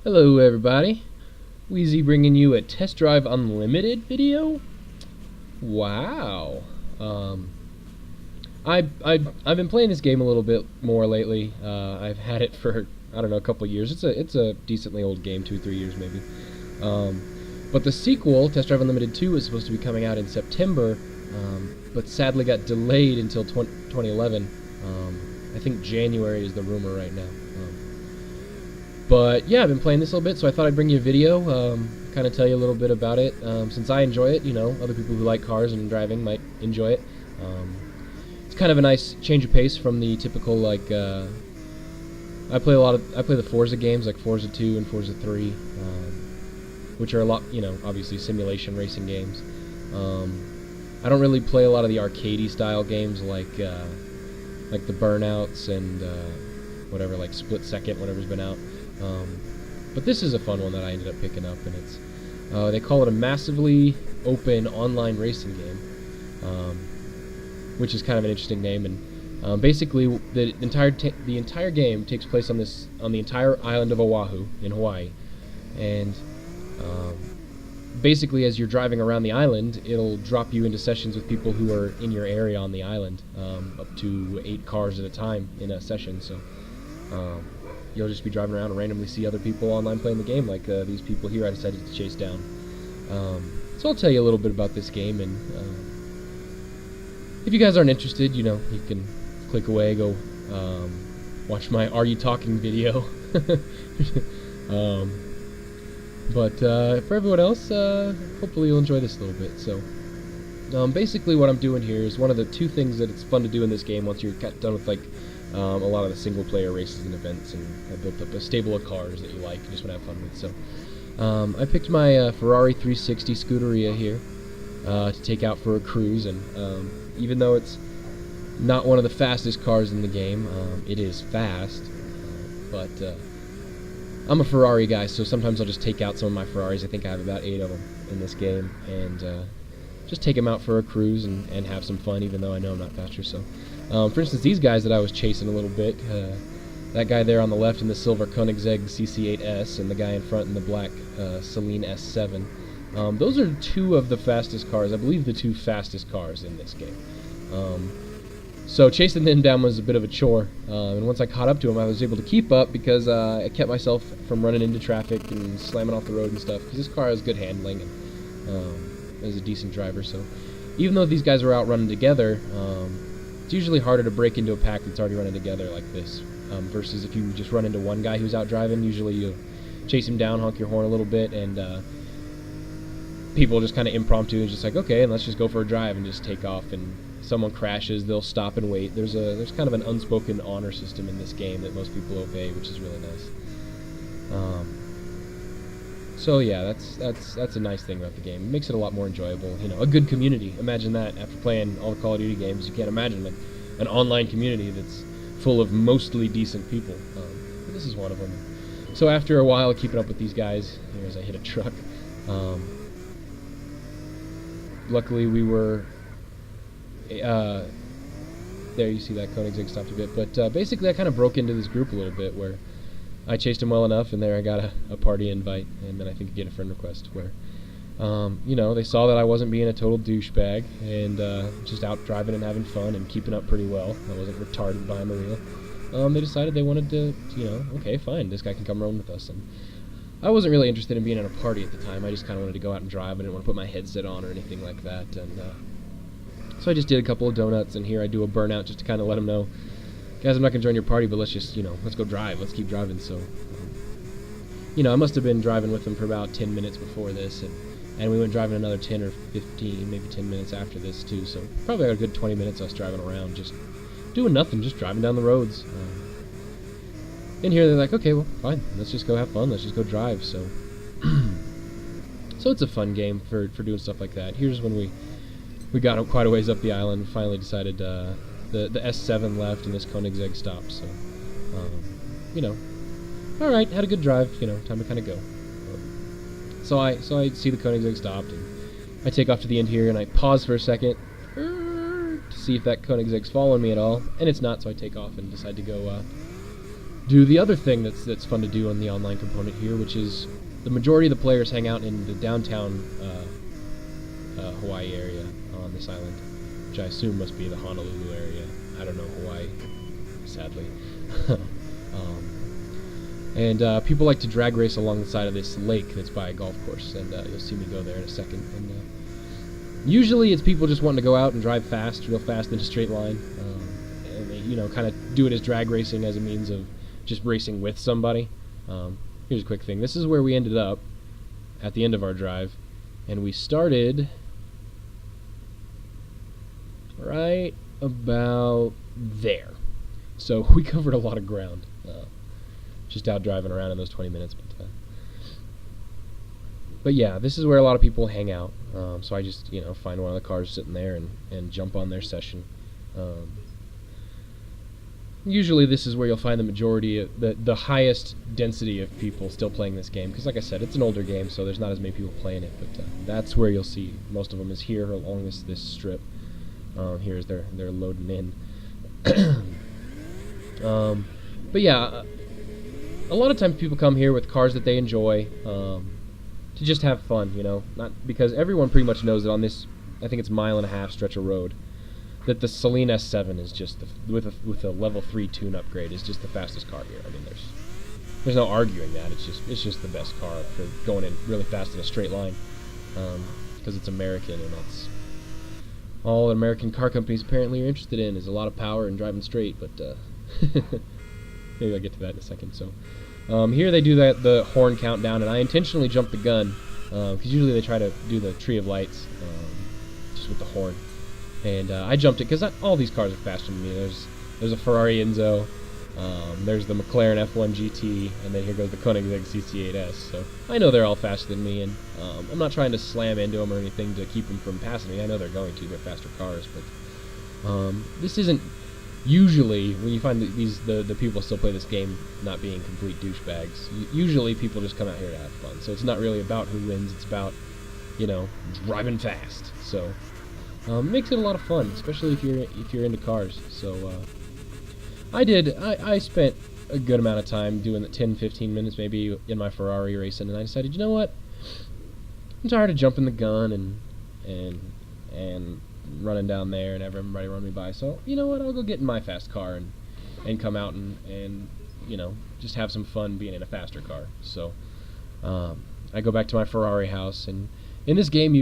Hello everybody, Wheezy bringing you a Test Drive Unlimited video? Wow. Um, I've been playing this game a little bit more lately. I've had it for, I don't know, a couple of years. It's a decently old game, 2-3 years maybe. But the sequel, Test Drive Unlimited 2, is supposed to be coming out in September, but sadly got delayed until 2011. I think January is the rumor right now. But yeah, I've been playing this a little bit, so I thought I'd bring you a video, kind of tell you a little bit about it. Since I enjoy it, other people who like cars and driving might enjoy it. It's kind of a nice change of pace from the typical, like, I play the Forza games, like Forza 2 and Forza 3, which are a lot, obviously simulation racing games. I don't really play a lot of the arcadey style games like the Burnouts and whatever, like Split Second, whatever's been out. But this is a fun one that I ended up picking up, and it's they call it a massively open online racing game, which is kind of an interesting name. And basically, the entire game takes place on the entire island of Oahu in Hawaii, and basically, as you're driving around the island, it'll drop you into sessions with people who are in your area on the island, up to 8 cars at a time in a session. So you'll just be driving around and randomly see other people online playing the game, like these people here I decided to chase down. So I'll tell you a little bit about this game, and if you guys aren't interested, you can click away, go watch my Are You Talking video. But for everyone else, hopefully you'll enjoy this a little bit. So basically what I'm doing here is one of the 2 things that it's fun to do in this game once you're done with like a lot of the single player races and events, and have built up a stable of cars that you like and just want to have fun with. So I picked my Ferrari 360 Scuderia here to take out for a cruise, and even though it's not one of the fastest cars in the game, it is fast, but I'm a Ferrari guy, so sometimes I'll just take out some of my Ferraris. I think I have about 8 of them in this game, and just take them out for a cruise and have some fun, even though I know I'm not faster. So, for instance, these guys that I was chasing a little bit, that guy there on the left in the silver Koenigsegg CC8S, and the guy in front in the black Celine S7, those are 2 of the fastest cars. I believe the 2 fastest cars in this game. So chasing them down was a bit of a chore, and once I caught up to him, I was able to keep up because I kept myself from running into traffic and slamming off the road and stuff, because this car has good handling and is a decent driver. So even though these guys were out running together, it's usually harder to break into a pack that's already running together like this, versus if you just run into one guy who's out driving. Usually you chase him down, honk your horn a little bit, and people just kind of impromptu and just like, okay, and let's just go for a drive and just take off. And someone crashes, they'll stop and wait. There's kind of an unspoken honor system in this game that most people obey, which is really nice. So yeah, that's a nice thing about the game. It makes it a lot more enjoyable. A good community. Imagine that after playing all the Call of Duty games. You can't imagine an online community that's full of mostly decent people. But this is one of them. So after a while keeping up with these guys, as I hit a truck, luckily we were there you see that Koenigsegg stopped a bit, but basically I kind of broke into this group a little bit, where I chased him well enough, and there I got a party invite, and then I think I get a friend request, where they saw that I wasn't being a total douchebag, and just out driving and having fun and keeping up pretty well. I wasn't retarded behind the wheel. They decided they wanted to, okay, fine, this guy can come run with us. And I wasn't really interested in being at a party at the time. I just kind of wanted to go out and drive. I didn't want to put my headset on or anything like that, and so I just did a couple of donuts, and here I do a burnout just to kind of let them know, guys, I'm not going to join your party, but let's just, let's go drive. Let's keep driving. So, I must have been driving with them for about 10 minutes before this, and we went driving another 10 or 15, maybe 10 minutes after this, too. So probably a good 20 minutes I was driving around, just doing nothing, just driving down the roads. And here they're like, okay, well, fine. Let's just go have fun. Let's just go drive. So, so it's a fun game for doing stuff like that. Here's when we got quite a ways up the island. Finally decided the S7 left and this Koenigsegg stopped. So, all right, had a good drive. Time to kind of go. So I see the Koenigsegg stopped, and I take off to the end here, and I pause for a second to see if that Koenigsegg's following me at all, and it's not. So I take off and decide to go do the other thing that's fun to do on the online component here, which is the majority of the players hang out in the downtown Hawaii area on this island, which I assume must be the Honolulu area. I don't know Hawaii, sadly. And people like to drag race along the side of this lake that's by a golf course, and you'll see me go there in a second. And usually it's people just wanting to go out and drive fast, real fast in a straight line, and they, kind of do it as drag racing as a means of just racing with somebody. Here's a quick thing. This is where we ended up at the end of our drive, and we started right about there. So we covered a lot of ground, just out driving around in those 20 minutes. But yeah, this is where a lot of people hang out. So I just find one of the cars sitting there and jump on their session. Usually this is where you'll find the majority of the highest density of people still playing this game, because like I said, it's an older game, so there's not as many people playing it, but that's where you'll see most of them is here along this strip. Here's they're loading in. But yeah, a lot of times people come here with cars that they enjoy, to just have fun, not because everyone pretty much knows that on this, I think it's 1.5 mile stretch of road, that the Saleen S7 is just with a level 3 tune upgrade is just the fastest car here. I mean, there's no arguing that. It's just the best car for going in really fast in a straight line, because it's American, and that's all American car companies apparently are interested in, is a lot of power and driving straight. But maybe I'll get to that in a second. So here they do the horn countdown, and I intentionally jumped the gun, because usually they try to do the tree of lights just with the horn. And I jumped it because all these cars are faster than me. There's a Ferrari Enzo, there's the McLaren F1 GT, and then here goes the Koenigsegg CC8S. So I know they're all faster than me, and I'm not trying to slam into them or anything to keep them from passing me. I know they're going to. They're faster cars, but this isn't usually, when you find the people still play this game not being complete douchebags. Usually people just come out here to have fun. So it's not really about who wins. It's about driving fast. So. Makes it a lot of fun, especially if you're into cars. So I spent a good amount of time doing the 10-15 minutes maybe in my Ferrari racing, and I decided, you know what, I'm tired of jumping the gun and running down there and everybody run me by. So you know what, I'll go get in my fast car and come out and just have some fun being in a faster car. So I go back to my Ferrari house, and in this game,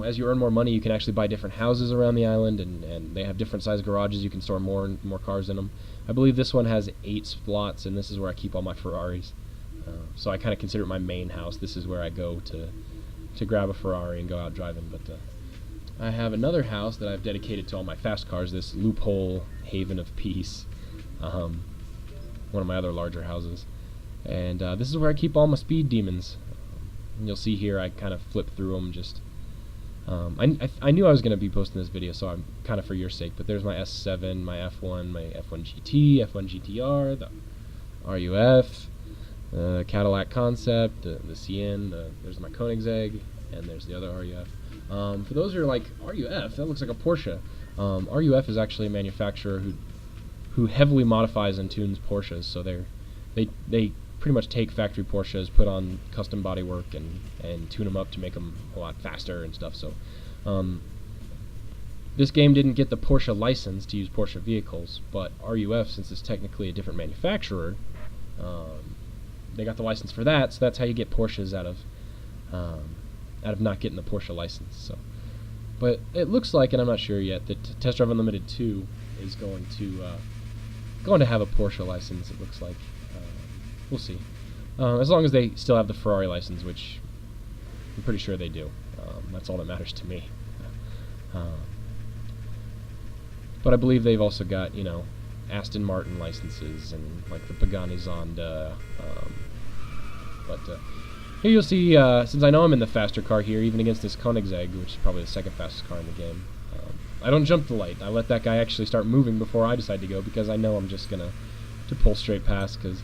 as you earn more money, you can actually buy different houses around the island, and they have different size garages. You can store more and more cars in them. I believe this one has 8 slots, and this is where I keep all my Ferraris. So I kind of consider it my main house. This is where I go to grab a Ferrari and go out driving. But I have another house that I've dedicated to all my fast cars, this Loophole Haven of Peace, one of my other larger houses. And this is where I keep all my speed demons. And you'll see here I kind of flip through them. Just I knew I was going to be posting this video, so I'm kind of for your sake. But there's my S7, my F1, my F1 GT, F1 GTR, the RUF, Cadillac Concept, the CN. There's my Koenigsegg, and there's the other RUF. For those who are like, RUF, that looks like a Porsche. RUF is actually a manufacturer who heavily modifies and tunes Porsches. So they pretty much take factory Porsches, put on custom bodywork, and tune them up to make them a lot faster and stuff. So this game didn't get the Porsche license to use Porsche vehicles, but RUF, since it's technically a different manufacturer, they got the license for that. So that's how you get Porsches out of not getting the Porsche license. So, but it looks like, and I'm not sure yet, that Test Drive Unlimited 2 is going to have a Porsche license. It looks like. We'll see. As long as they still have the Ferrari license, which I'm pretty sure they do. That's all that matters to me. But I believe they've also got, Aston Martin licenses and like the Pagani Zonda. But here you'll see, since I know I'm in the faster car here, even against this Koenigsegg, which is probably the second fastest car in the game, I don't jump the light. I let that guy actually start moving before I decide to go, because I know I'm just going to pull straight past, because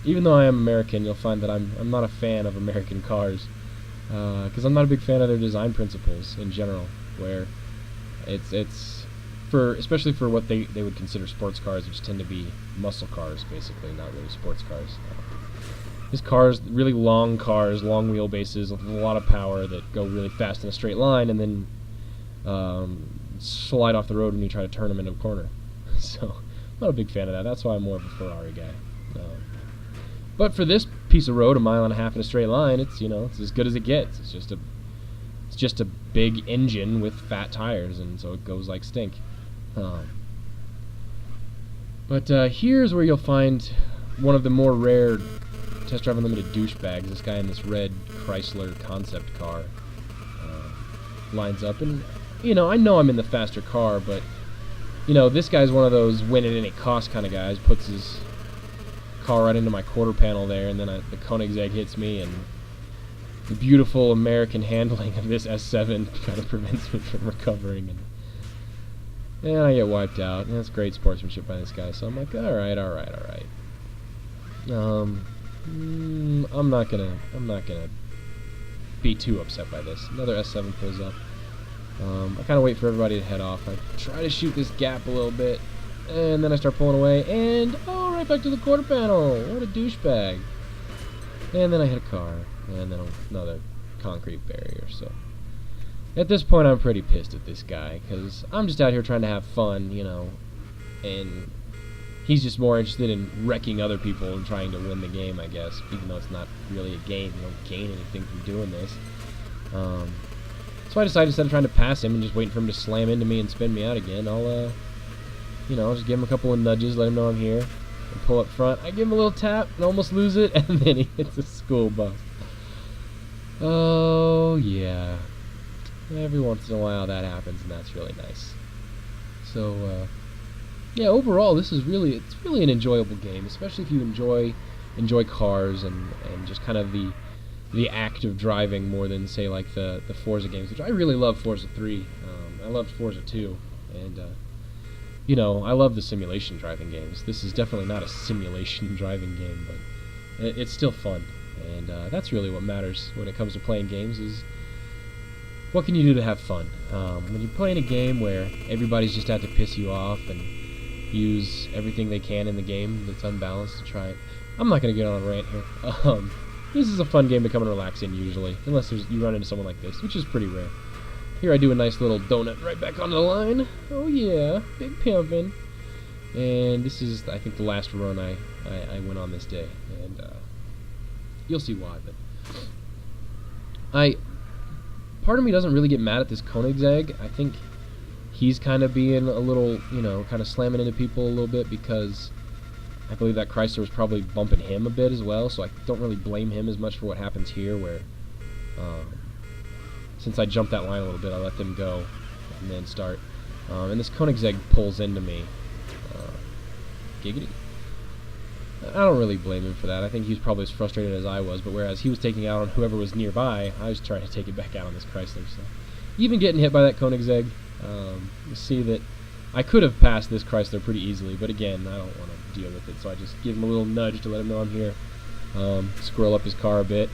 even though I am American, you'll find that I'm not a fan of American cars, because I'm not a big fan of their design principles in general, where it's especially for what they would consider sports cars, which tend to be muscle cars, basically, not really sports cars. His cars, really long cars, long wheelbases, with a lot of power that go really fast in a straight line, and then slide off the road when you try to turn them into a corner. So, I'm not a big fan of that. That's why I'm more of a Ferrari guy. But for this piece of road, 1.5 miles in a straight line, it's it's as good as it gets. It's just a big engine with fat tires, and so it goes like stink. But here's where you'll find one of the more rare Test Drive Unlimited douchebags. This guy in this red Chrysler concept car lines up, and I know I'm in the faster car, but this guy's one of those win at any cost kind of guys. Puts his car right into my quarter panel there, and then the Koenigsegg hits me, and the beautiful American handling of this S7 kind of prevents me from recovering, and I get wiped out. And that's great sportsmanship by this guy. So I'm like, all right. I'm not gonna be too upset by this. Another S7 pulls up. I kind of wait for everybody to head off. I try to shoot this gap a little bit, and then I start pulling away, and right back to the quarter panel. What a douchebag. And then I hit a car, and then another concrete barrier. So at this point, I'm pretty pissed at this guy, because I'm just out here trying to have fun, and he's just more interested in wrecking other people and trying to win the game, I guess, even though it's not really a game. You don't gain anything from doing this. So I decided, instead of trying to pass him and just waiting for him to slam into me and spin me out again, I'll just give him a couple of nudges, let him know I'm here, and pull up front. I give him a little tap and almost lose it, and then he hits a school bus. Oh, yeah. Every once in a while that happens, and that's really nice. So, yeah, overall, it's really an enjoyable game, especially if you enjoy cars and just kind of the act of driving more than, say, like the Forza games, which I really love. Forza 3. I loved Forza 2, and I love the simulation driving games. This is definitely not a simulation driving game, but it's still fun, and that's really what matters when it comes to playing games, is what can you do to have fun. When you're playing a game where everybody's just out to piss you off and use everything they can in the game that's unbalanced to try it. I'm not going to get on a rant here. This is a fun game to come and relax in, usually, unless you run into someone like this, which is pretty rare. Here I do a nice little donut right back onto the line. Oh yeah, big pimpin'. And this is, I think, the last run I went on this day, and you'll see why. But part of me doesn't really get mad at this Koenigsegg. I think he's kind of being a little, kind of slamming into people a little bit, because I believe that Chrysler was probably bumping him a bit as well, so I don't really blame him as much for what happens here, where since I jumped that line a little bit, I let them go and then start. And this Koenigsegg pulls into me. Giggity. I don't really blame him for that. I think he was probably as frustrated as I was, but whereas he was taking out on whoever was nearby, I was trying to take it back out on this Chrysler. So even getting hit by that Koenigsegg, you see that I could have passed this Chrysler pretty easily, but again, I don't want to deal with it, so I just give him a little nudge to let him know I'm here. Squirrel up his car a bit.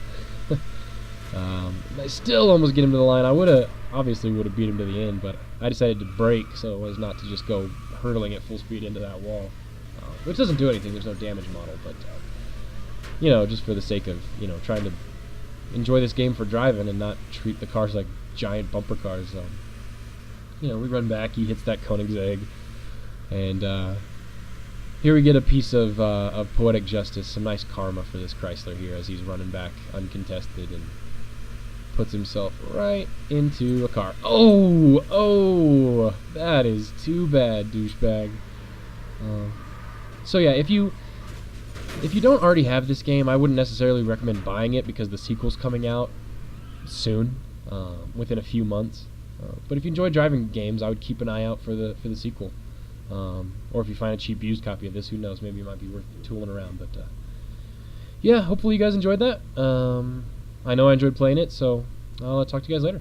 I still almost get him to the line. I obviously would have beat him to the end, but I decided to brake so as not to just go hurtling at full speed into that wall, which doesn't do anything. There's no damage model, but just for the sake of trying to enjoy this game for driving and not treat the cars like giant bumper cars. We run back. He hits that Koenigsegg, and here we get a piece of poetic justice, some nice karma for this Chrysler here as he's running back uncontested and puts himself right into a car. Oh, that is too bad, douchebag. So yeah, if you don't already have this game, I wouldn't necessarily recommend buying it, because the sequel's coming out soon, within a few months. But if you enjoy driving games, I would keep an eye out for the sequel. Or if you find a cheap used copy of this, who knows, maybe it might be worth tooling around. But yeah, hopefully you guys enjoyed that. I know I enjoyed playing it, so I'll talk to you guys later.